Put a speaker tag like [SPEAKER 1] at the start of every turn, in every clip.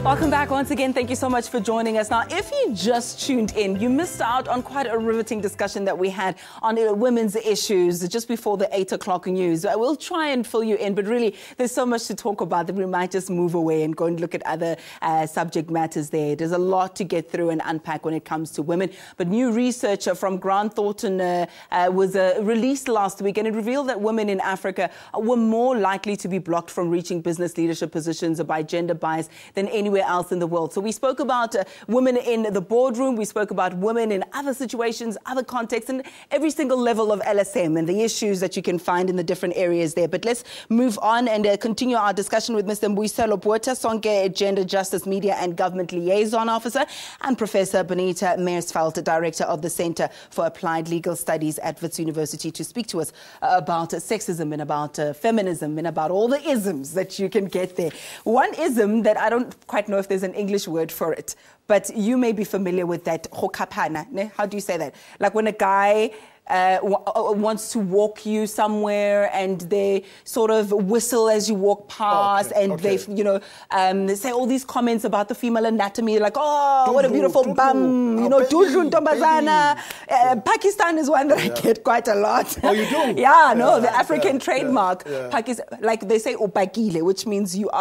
[SPEAKER 1] Welcome back once again. Thank you so much for joining us. Now, if you just tuned in, you missed out on quite a riveting discussion that we had on women's issues just before the 8 o'clock news. We'll try and fill you in, but really there's so much to talk about that we might just move away and go and look at other subject matters there. There's a lot to get through and unpack when it comes to women. But new research from Grant Thornton was released last week, and it revealed that women in Africa were more likely to be blocked from reaching business leadership positions by gender bias than anywhere else in the world. So we spoke about women in the boardroom, we spoke about women in other situations, other contexts, and every single level of LSM and the issues that you can find in the different areas there. But let's move on and continue our discussion with Mr Mbuyiselo Botha, Sonke Gender Justice Media and Government Liaison Officer, and Professor Bonita Meyersfeld, Director of the Center for Applied Legal Studies at Wits University, to speak to us about sexism and about feminism and about all the isms that you can get there. One ism that I don't quite know if there's an English word for it, but you may be familiar with that. How do you say that? Like when a guy wants to walk you somewhere and they sort of whistle as you walk past, they say all these comments about the female anatomy, like, oh, what a beautiful bum, Tudlu Ntombazana. Pakistan is one that I get quite a lot.
[SPEAKER 2] Oh, you do?
[SPEAKER 1] The African trademark. Pakistan, like they say, upakile, which means you're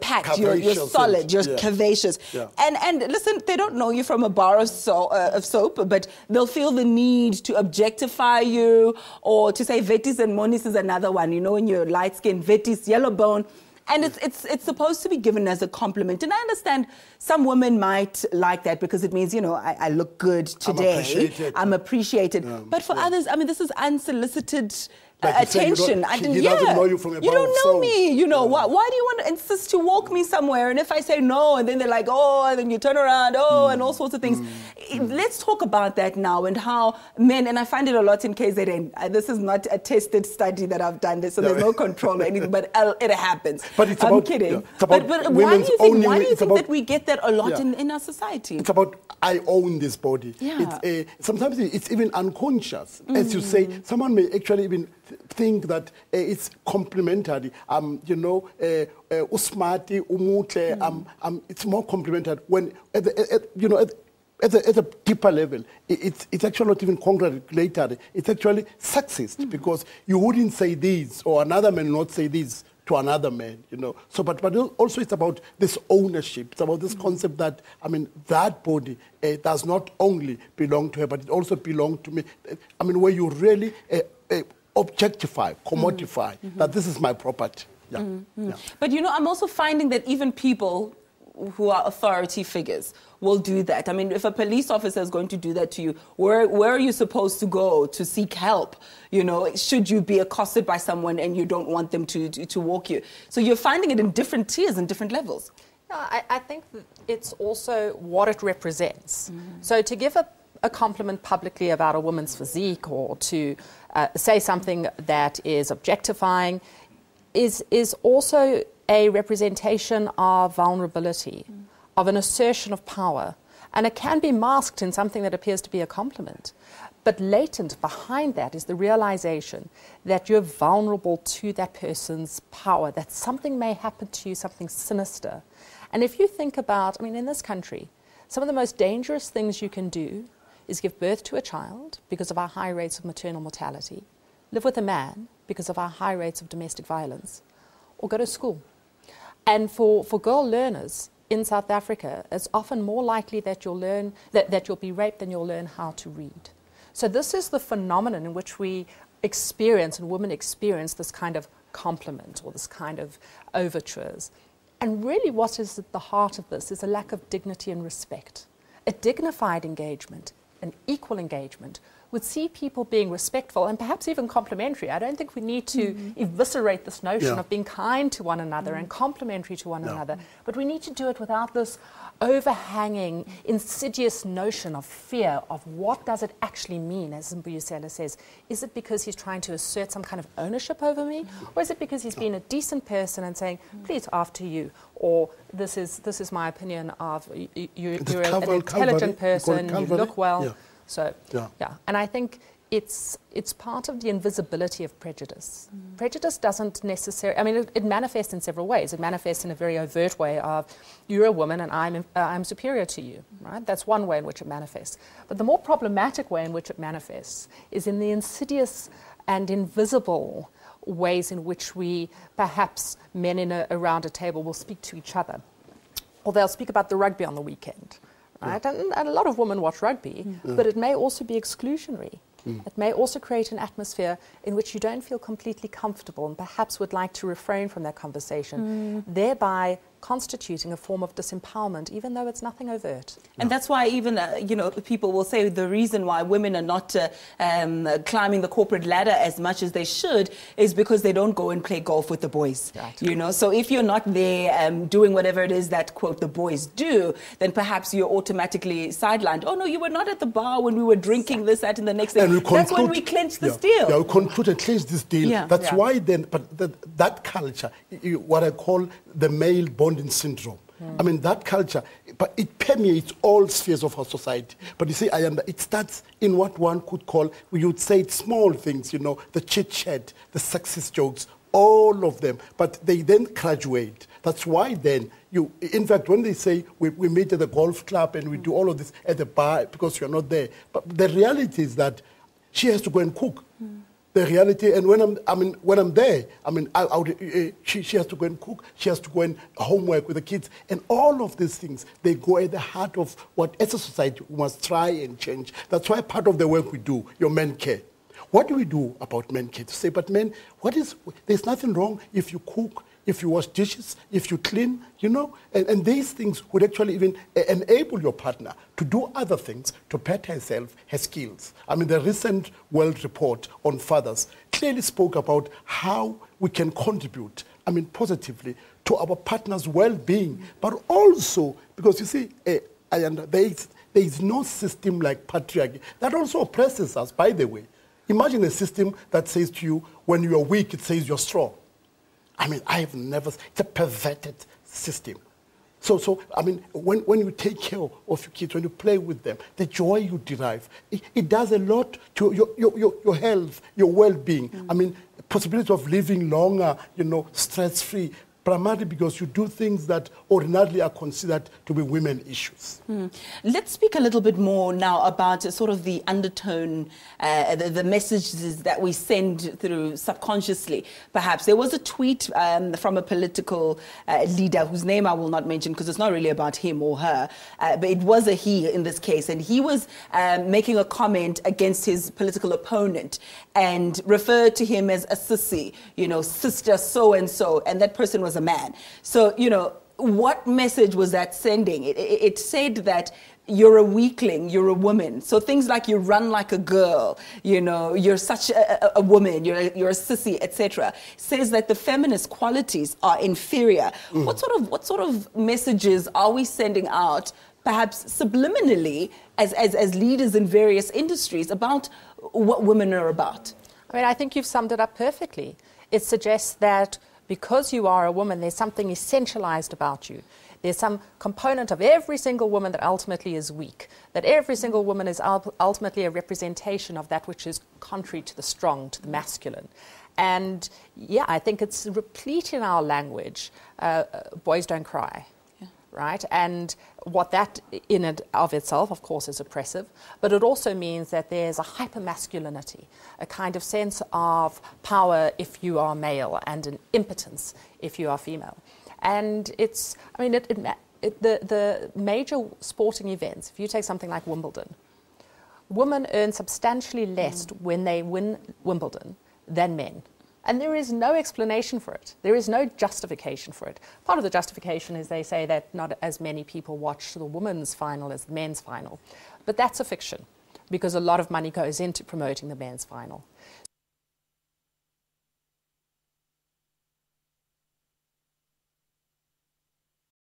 [SPEAKER 1] packed, you're solid, you're curvaceous. Yeah. And listen, they don't know you from a bar of soap, but they'll feel the need to objectify you, or to say Vetis and Monis is another one, when you're light skin, Vetis, yellow bone. And it's supposed to be given as a compliment. And I understand some women might like that because it means, I look good today. I'm appreciated. But for others, this is unsolicited attention.
[SPEAKER 2] He doesn't know you from a bar.
[SPEAKER 1] You don't know me. Why do you want to insist to walk me somewhere? And if I say no, and then they're like, oh, and then you turn around, and all sorts of things. Let's talk about that now and how men, and I find it a lot in KZN. This is not a tested study that I've done, so there's no control or anything, but it happens.
[SPEAKER 2] But it's
[SPEAKER 1] I'm kidding.
[SPEAKER 2] But
[SPEAKER 1] why do you think that we get that a lot in our society?
[SPEAKER 2] It's about, I own this body.
[SPEAKER 1] Yeah.
[SPEAKER 2] Sometimes it's even unconscious. As you say, someone may actually even think that it's complimentary. Usmati, umutle. It's more complimentary when at a deeper level, it's actually not even congratulatory. It's actually sexist because you wouldn't say this, or another man not say this to another man, So, but also it's about this ownership. It's about this concept that, that body does not only belong to her, but it also belongs to me. Where you really objectify, commodify, that this is my property. Yeah. Yeah.
[SPEAKER 1] But I'm also finding that even people who are authority figures will do that. If a police officer is going to do that to you, where are you supposed to go to seek help? Should you be accosted by someone and you don't want them to walk you? So you're finding it in different tiers and different levels.
[SPEAKER 3] No, I think that it's also what it represents. So to give a compliment publicly about a woman's physique, or to say something that is objectifying, is also a representation of vulnerability, of an assertion of power. And it can be masked in something that appears to be a compliment. But latent behind that is the realization that you're vulnerable to that person's power, that something may happen to you, something sinister. And if you think about, in this country, some of the most dangerous things you can do is give birth to a child because of our high rates of maternal mortality, live with a man because of our high rates of domestic violence, or go to school. And for girl learners in South Africa, it's often more likely that you'll learn that you'll be raped than you'll learn how to read. So this is the phenomenon in which we experience, and women experience, this kind of compliment or this kind of overtures. And really what is at the heart of this is a lack of dignity and respect. A dignified engagement, an equal engagement, would see people being respectful and perhaps even complimentary. I don't think we need to eviscerate this notion of being kind to one another and complimentary to one another, but we need to do it without this overhanging, insidious notion of fear of what does it actually mean, as Mbuyiselo says. Is it because he's trying to assert some kind of ownership over me, or is it because he's been a decent person and saying, please, after you, or this is my opinion of you're an intelligent person, you look well. So, and I think it's part of the invisibility of prejudice. Prejudice doesn't necessarily, I mean, it manifests in several ways. It manifests in a very overt way of, you're a woman and I'm superior to you, right? That's one way in which it manifests. But the more problematic way in which it manifests is in the insidious and invisible ways in which we, perhaps men around a table, will speak to each other. Or they'll speak about the rugby on the weekend, right? And a lot of women watch rugby, but it may also be exclusionary. It may also create an atmosphere in which you don't feel completely comfortable and perhaps would like to refrain from that conversation, thereby constituting a form of disempowerment, even though it's nothing overt.
[SPEAKER 1] And that's why even, people will say the reason why women are not climbing the corporate ladder as much as they should is because they don't go and play golf with the boys. Right. So if you're not there doing whatever it is that, quote, the boys do, then perhaps you're automatically sidelined. Oh, no, you were not at the bar when we were drinking this, that, and the next thing. That's when we clinched this deal.
[SPEAKER 2] Yeah, we conclude and clinch this deal. Yeah. That's why then, but that culture, what I call the male bonding syndrome. I mean, that culture, but it permeates all spheres of our society. But you see, it starts in what one could call, we would say it's small things, the chit-chat, the sexist jokes, all of them. But they then graduate. That's why then, in fact, when they say we meet at the golf club and we do all of this at the bar because you're not there, but the reality is that she has to go and cook. The reality, and when I'm there, she has to go and cook, she has to go and homework with the kids, and all of these things, they go at the heart of what as a society we must try and change. That's why part of the work we do, your men care. What do we do about men care? To say, but men, there's nothing wrong if you cook, if you wash dishes, if you clean, and these things would actually even enable your partner to do other things to better herself, her skills. I mean, the recent World Report on Fathers clearly spoke about how we can contribute, positively to our partner's well-being, but also, because you see, there is no system like patriarchy that also oppresses us, by the way. Imagine a system that says to you, when you are weak, it says you're strong. It's a perverted system. So when you take care of your kids, when you play with them, the joy you derive, it does a lot to your health, your well-being. Possibility of living longer, stress-free, primarily because you do things that ordinarily are considered to be women issues.
[SPEAKER 1] Let's speak a little bit more now about sort of the undertone, the messages that we send through subconsciously. Perhaps there was a tweet from a political leader whose name I will not mention because it's not really about him or her, but it was a he in this case, and he was making a comment against his political opponent and referred to him as a sissy, sister so-and-so, and that person was a man. So, what message was that sending? It said that you're a weakling, you're a woman. So things like you run like a girl, you're such a woman, you're a sissy, etc. Says that the feminist qualities are inferior. What sort of messages are we sending out, perhaps subliminally, as leaders in various industries about what women are about?
[SPEAKER 3] I think you've summed it up perfectly. It suggests that because you are a woman, there's something essentialized about you. There's some component of every single woman that ultimately is weak, that every single woman is ultimately a representation of that which is contrary to the strong, to the masculine. And yeah, I think it's replete in our language. Boys don't cry. Right? And what that in and of itself, of course, is oppressive, but it also means that there's a hypermasculinity, a kind of sense of power if you are male and an impotence if you are female. And it's, the major sporting events, if you take something like Wimbledon, women earn substantially less when they win Wimbledon than men. And there is no explanation for it. There is no justification for it. Part of the justification is they say that not as many people watch the women's final as the men's final. But that's a fiction, because a lot of money goes into promoting the men's final.